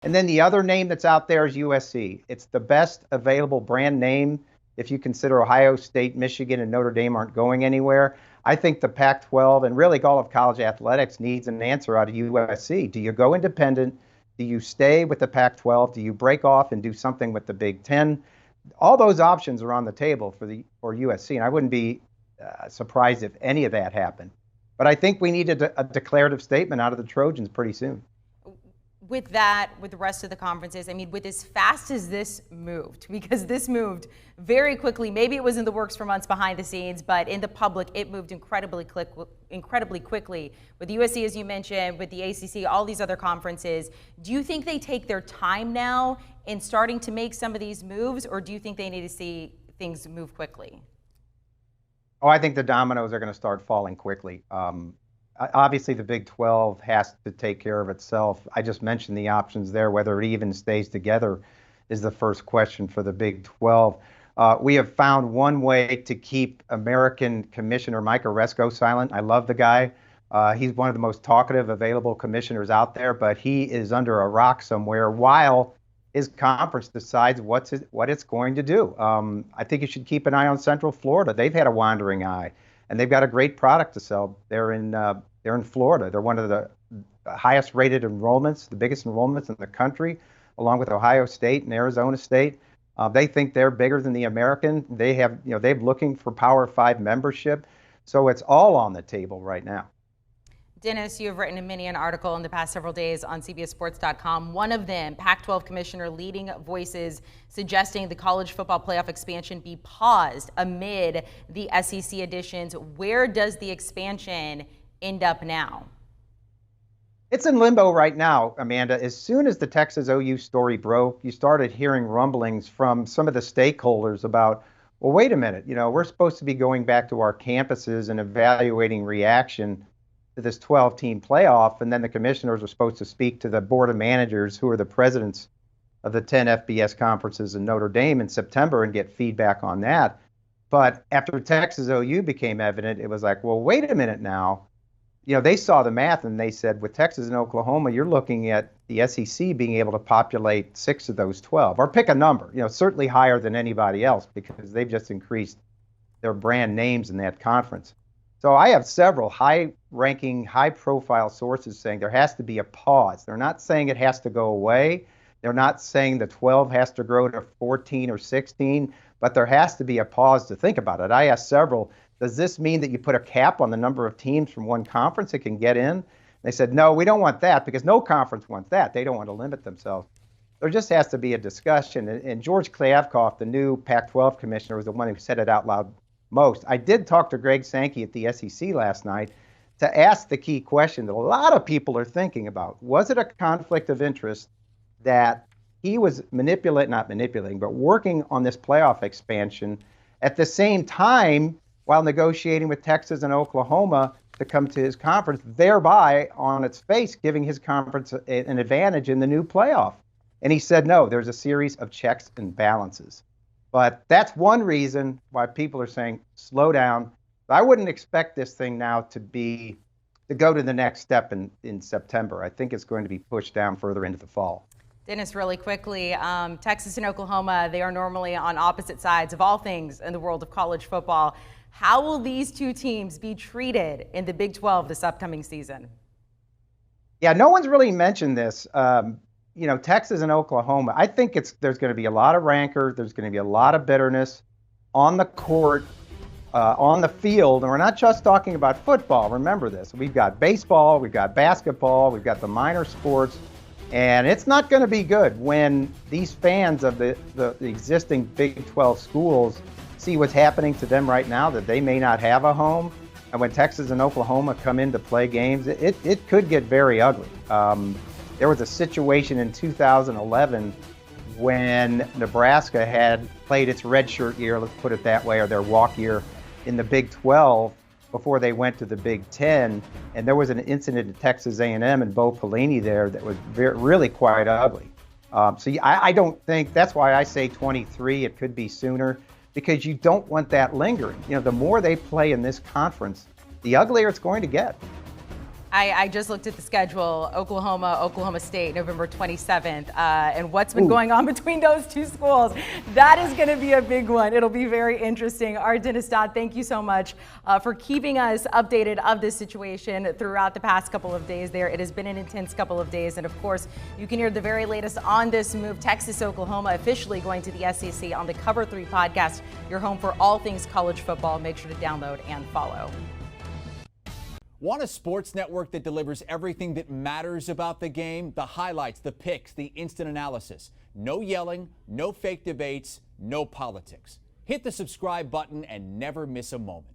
And then the other name that's out there is USC. It's the best available brand name if you consider Ohio State, Michigan, and Notre Dame aren't going anywhere. I think the Pac-12 and really all of college athletics needs an answer out of USC. Do you go independent? Do you stay with the Pac-12? Do you break off and do something with the Big Ten? All those options are on the table for USC, and I wouldn't be surprised if any of that happened. But I think we need a declarative statement out of the Trojans pretty soon. With that, with the rest of the conferences, I mean, with as fast as this moved, because this moved very quickly, maybe it was in the works for months behind the scenes, but in the public, it moved incredibly quickly. With USC, as you mentioned, with the ACC, all these other conferences, do you think they take their time now in starting to make some of these moves, or do you think they need to see things move quickly? Oh, I think the dominoes are going to start falling quickly. Obviously, the Big 12 has to take care of itself. I just mentioned the options there. Whether it even stays together is the first question for the Big 12. We have found one way to keep American Commissioner Mike Oresco silent. I love the guy. He's one of the most talkative available commissioners out there, but he is under a rock somewhere while his conference decides what it's going to do. I think you should keep an eye on Central Florida. They've had a wandering eye, and they've got a great product to sell. They're in Florida. They're one of the highest rated enrollments, the biggest enrollments in the country, along with Ohio State and Arizona State. They think they're bigger than the American. They're looking for Power 5 membership. So it's all on the table right now. Dennis, you have written an article in the past several days on CBSSports.com. One of them, Pac-12 Commissioner leading voices suggesting the college football playoff expansion be paused amid the SEC additions. Where does the expansion end up now? It's in limbo right now, Amanda. As soon as the Texas OU story broke, you started hearing rumblings from some of the stakeholders about, well, wait a minute, we're supposed to be going back to our campuses and evaluating reaction to this 12-team playoff, and then the commissioners are supposed to speak to the board of managers who are the presidents of the 10 FBS conferences in Notre Dame in September and get feedback on that. But after Texas OU became evident, it was like, well, wait a minute now. They saw the math and they said, with Texas and Oklahoma, you're looking at the SEC being able to populate 6 of those 12, or pick a number, certainly higher than anybody else because they've just increased their brand names in that conference. So I have several high-ranking, high-profile sources saying there has to be a pause. They're not saying it has to go away. They're not saying the 12 has to grow to 14 or 16, but there has to be a pause to think about it. I asked several, does this mean that you put a cap on the number of teams from one conference that can get in? They said, no, we don't want that because no conference wants that. They don't want to limit themselves. There just has to be a discussion. And George Klyavkov, the new Pac-12 commissioner, was the one who said it out loud most. I did talk to Greg Sankey at the SEC last night to ask the key question that a lot of people are thinking about. Was it a conflict of interest that he was not manipulating, but working on this playoff expansion at the same time while negotiating with Texas and Oklahoma to come to his conference, thereby on its face giving his conference an advantage in the new playoff? And he said, no, there's a series of checks and balances. But that's one reason why people are saying, slow down. I wouldn't expect this thing now to go to the next step in September. I think it's going to be pushed down further into the fall. Dennis, really quickly, Texas and Oklahoma, they are normally on opposite sides of all things in the world of college football. How will these two teams be treated in the Big 12 this upcoming season? Yeah, no one's really mentioned this. Texas and Oklahoma, I think there's going to be a lot of rancor. There's going to be a lot of bitterness on the court, on the field. And we're not just talking about football. Remember this. We've got baseball, we've got basketball, we've got the minor sports. And it's not going to be good when these fans of the existing Big 12 schools see what's happening to them right now, that they may not have a home. And when Texas and Oklahoma come in to play games, it could get very ugly. There was a situation in 2011 when Nebraska had played its redshirt year, let's put it that way, or their walk year in the Big 12 before they went to the Big 10. And there was an incident at Texas A&M and Bo Pelini there that was really quite ugly. I don't think, that's why I say 23, it could be sooner, because you don't want that lingering. The more they play in this conference, the uglier it's going to get. I just looked at the schedule. Oklahoma State, November 27th. And what's been going on between those two schools? That is going to be a big one. It'll be very interesting. Our Dennis Dodd, thank you so much for keeping us updated of this situation throughout the past couple of days there. It has been an intense couple of days. And of course, you can hear the very latest on this move. Texas, Oklahoma officially going to the SEC on the Cover 3 podcast, your home for all things college football. Make sure to download and follow. Want a sports network that delivers everything that matters about the game? The highlights, the picks, the instant analysis. No yelling, no fake debates, no politics. Hit the subscribe button and never miss a moment.